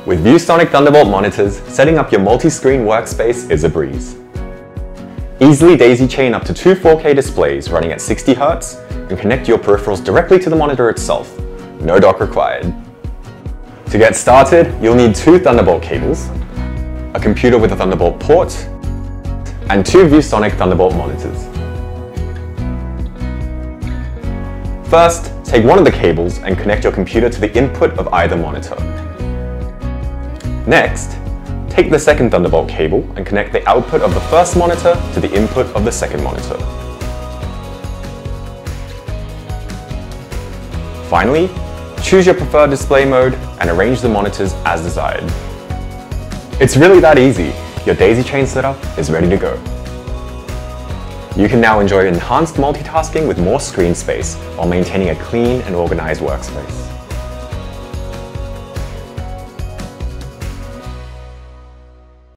With ViewSonic Thunderbolt monitors, setting up your multi-screen workspace is a breeze. Easily daisy chain up to two 4K displays running at 60 Hz and connect your peripherals directly to the monitor itself. No dock required. To get started, you'll need two Thunderbolt cables, a computer with a Thunderbolt port, and two ViewSonic Thunderbolt monitors. First, take one of the cables and connect your computer to the input of either monitor. Next, take the second Thunderbolt cable and connect the output of the first monitor to the input of the second monitor. Finally, choose your preferred display mode and arrange the monitors as desired. It's really that easy. Your daisy chain setup is ready to go. You can now enjoy enhanced multitasking with more screen space while maintaining a clean and organized workspace.